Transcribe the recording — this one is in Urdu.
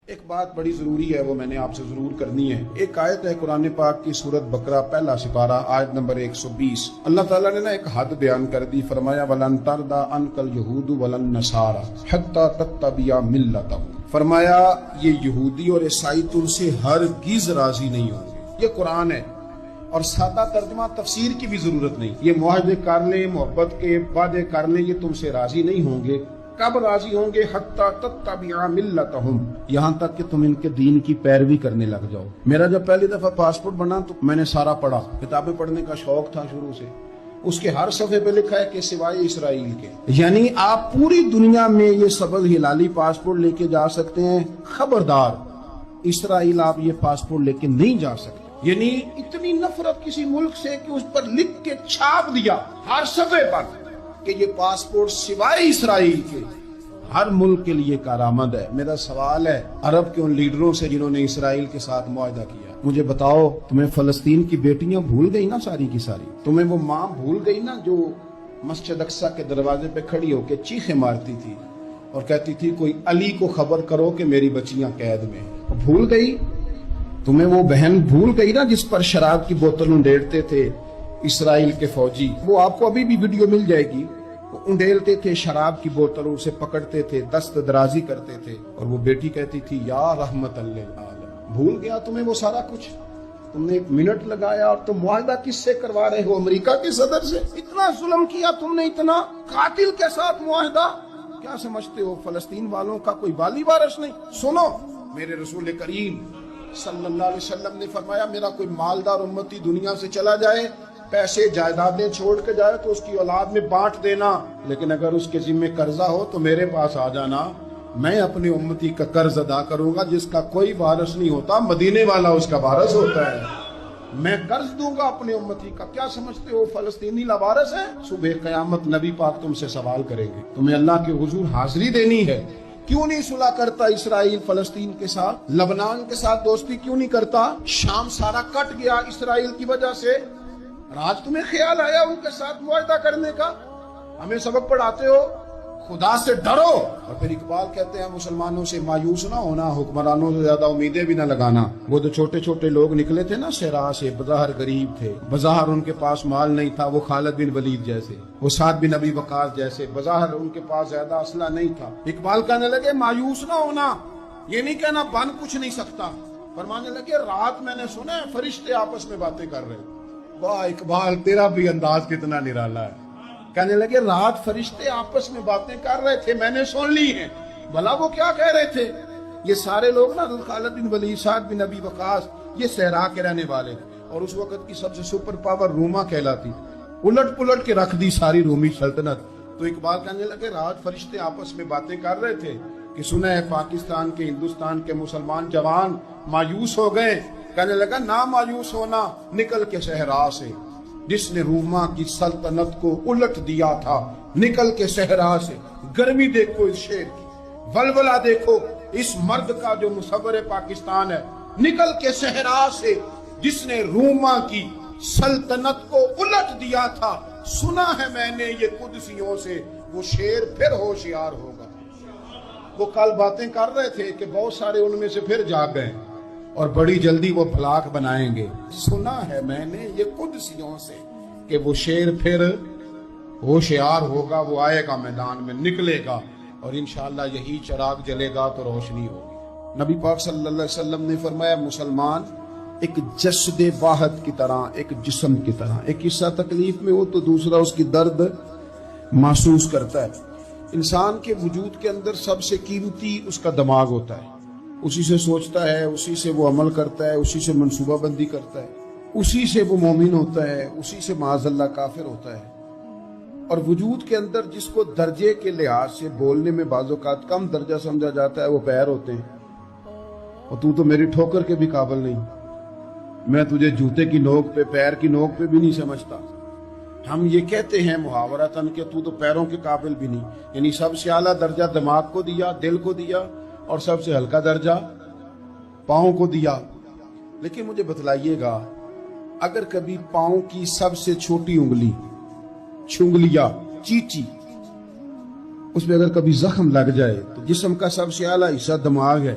ایک بات بڑی ضروری ہے، وہ میں نے آپ سے ضرور کرنی ہے۔ ایک آیت ہے قرآن پاک کی سورت بقرہ پہلا سپارہ آیت نمبر 120۔ اللہ تعالیٰ نے ایک حد بیان کر دی، فرمایا وَلَن تَرْضَىٰ عَنْكَ الْيَهُودُ وَلَا النَّصَارَىٰ حَتَّىٰ تَتَّبِعَ مِلَّتَهُمْ۔ فرمایا یہ یہودی اور عیسائی تم سے ہرگز راضی نہیں ہوں گے۔ یہ قرآن ہے اور سادہ ترجمہ تفسیر کی بھی ضرورت نہیں۔ یہ معاہدے کر لیں، محبت کے وعدے کر لیں، یہ تم سے راضی نہیں ہوں گے۔ کب راضی ہوں گے؟ حتی تتبع ملتہم، یہاں تک کہ تم ان کے دین کی پیروی کرنے لگ جاؤ۔ میرا جب پہلی دفعہ پاسپورٹ بنا تو میں نے سارا پڑھا، کتابیں پڑھنے کا شوق تھا شروع سے۔ اس کے ہر صفحے پہ لکھا ہے کہ سوائے اسرائیل کے، یعنی آپ پوری دنیا میں یہ سبز ہلالی پاسپورٹ لے کے جا سکتے ہیں، خبردار اسرائیل آپ یہ پاسپورٹ لے کے نہیں جا سکتے۔ یعنی اتنی نفرت کسی ملک سے کہ اس پر لکھ کے چھاپ دیا ہر صفحے پر کہ یہ پاسپورٹ سوائے اسرائیل کے ہر ملک کے لیے کارآمد ہے۔ میرا سوال ہے عرب کے ان لیڈروں سے جنہوں نے اسرائیل کے ساتھ معاہدہ کیا، مجھے بتاؤ تمہیں فلسطین کی بیٹیاں بھول گئی نا ساری کی ساری؟ تمہیں وہ ماں بھول گئی نا جو مسجد اقصی کے دروازے پہ کھڑی ہو کے چیخیں مارتی تھی اور کہتی تھی کوئی علی کو خبر کرو کہ میری بچیاں قید میں ہیں؟ بھول گئی؟ تمہیں وہ بہن بھول گئی نا جس پر شراب کی بوتل انڈیڑتے تھے اسرائیل کے فوجی؟ وہ آپ کو ابھی بھی ویڈیو مل جائے گی۔ وہ انڈیلتے تھے شراب کی بوتل، اسے پکڑتے تھے، دست درازی کرتے تھے، اور وہ بیٹی کہتی تھی یا رحمت للعالمین۔ بھول گیا تمہیں وہ سارا کچھ؟ تم نے ایک منٹ لگایا اور تم معاہدہ کس سے کروا رہے ہو؟ امریکہ کے صدر سے؟ اتنا ظلم کیا تم نے، اتنا قاتل کے ساتھ معاہدہ؟ کیا سمجھتے ہو فلسطین والوں کا کوئی والی وارث نہیں؟ سنو، میرے رسول کریم صلی اللہ علیہ وسلم نے فرمایا میرا کوئی مالدار امتی دنیا سے چلا جائے، پیسے جائیدادیں چھوڑ کے جائے تو اس کی اولاد میں بانٹ دینا، لیکن اگر اس کے ذمہ قرضہ ہو تو میرے پاس آ جانا، میں اپنی امتی کا قرض ادا کروں گا۔ جس کا کوئی وارث نہیں ہوتا مدینے والا اس کا وارث ہوتا ہے، میں قرض دوں گا اپنے امتی کا۔ کیا سمجھتے ہو فلسطینی لاوارث ہے؟ صبح قیامت نبی پاک تم سے سوال کریں گے، تمہیں اللہ کے حضور حاضری دینی ہے۔ کیوں نہیں صلح کرتا اسرائیل فلسطین کے ساتھ؟ لبنان کے ساتھ دوستی کیوں نہیں کرتا؟ شام سارا کٹ گیا اسرائیل کی وجہ سے، آج تمہیں خیال آیا ان کے ساتھ معاہدہ کرنے کا؟ ہمیں سبق پڑھاتے ہو، خدا سے ڈرو۔ اور پھر اقبال کہتے ہیں مسلمانوں سے مایوس نہ ہونا، حکمرانوں سے زیادہ امیدیں بھی نہ لگانا۔ وہ جو چھوٹے چھوٹے لوگ نکلے تھے نا صحرا سے، بظاہر غریب تھے، بظاہر ان کے پاس مال نہیں تھا، وہ خالد بن ولید جیسے، وہ سعد بن ابی وقاص جیسے، بظاہر ان کے پاس زیادہ اسلحہ نہیں تھا۔ اقبال کہنے لگے مایوس نہ ہونا، یہ نہیں کہنا بن کچھ نہیں سکتا۔ فرمانے لگے رات میں نے سنا ہے فرشتے آپس میں باتیں کر رہے ہیں۔ واہ اقبال، تیرا بھی انداز کتنا نرالا ہے۔ کہنے لگے رات فرشتے آپس میں باتیں کر رہے تھے، میں نے سن لی ہیں۔ بھلا وہ کیا کہہ رہے تھے؟ یہ سارے لوگ نا خالد بن ولید، سعد بن ابی وقاص، یہ صحرا کے رہنے والے تھے، اور اس وقت کی سب سے سپر پاور روما کہلاتی، الٹ پلٹ کے رکھ دی ساری رومی سلطنت۔ تو اقبال کہنے لگے رات فرشتے آپس میں باتیں کر رہے تھے کہ سنا ہے پاکستان کے، ہندوستان کے مسلمان جوان مایوس ہو گئے۔ کہنے لگا نہ مایوس ہونا، نکل کے صحرا سے، جس نے روما کی سلطنت کو الٹ دیا تھا، نکل کے صحرا سے۔ گرمی دیکھو اس شیر کی، ولولہ دیکھو اس مرد کا جو مصور پاکستان ہے، نکل کے صحرا سے جس نے روما کی سلطنت کو الٹ دیا تھا۔ سنا ہے میں نے یہ قدسیوں سے، وہ شیر پھر ہوشیار ہوگا۔ وہ کل باتیں کر رہے تھے کہ بہت سارے ان میں سے پھر جاگ گئے اور بڑی جلدی وہ بلاک بنائیں گے۔ سنا ہے میں نے یہ قدسیوں سے کہ وہ شیر پھر ہوشیار ہوگا، وہ آئے گا میدان میں، نکلے گا، اور انشاءاللہ یہی چراغ جلے گا تو روشنی ہوگی۔ نبی پاک صلی اللہ علیہ وسلم نے فرمایا مسلمان ایک جسد واحد کی طرح، ایک جسم کی طرح، ایک حصہ تکلیف میں ہو تو دوسرا اس کی درد محسوس کرتا ہے۔ انسان کے وجود کے اندر سب سے قیمتی اس کا دماغ ہوتا ہے، اسی سے سوچتا ہے، اسی سے وہ عمل کرتا ہے، اسی سے منصوبہ بندی کرتا ہے، اسی سے وہ مومن ہوتا ہے، اسی سے معاذ اللہ کافر ہوتا ہے۔ اور وجود کے اندر جس کو درجے کے لحاظ سے بولنے میں بعض اوقات کم درجہ سمجھا جاتا ہے وہ پیر ہوتے ہیں۔ اور تو میری ٹھوکر کے بھی قابل نہیں، میں تجھے جوتے کی نوک پہ، پیر کی نوک پہ بھی نہیں سمجھتا۔ ہم یہ کہتے ہیں محاورتاً کہ تو پیروں کے قابل بھی نہیں، یعنی سب سے اعلیٰ درجہ دماغ کو دیا، دل کو دیا، اور سب سے ہلکا درجہ پاؤں کو دیا۔ لیکن مجھے بتلائیے گا اگر کبھی پاؤں کی سب سے چھوٹی انگلی، چھنگلیا، چیچی، اس میں اگر کبھی زخم لگ جائے تو جسم کا سب سے اعلیٰ حصہ دماغ ہے،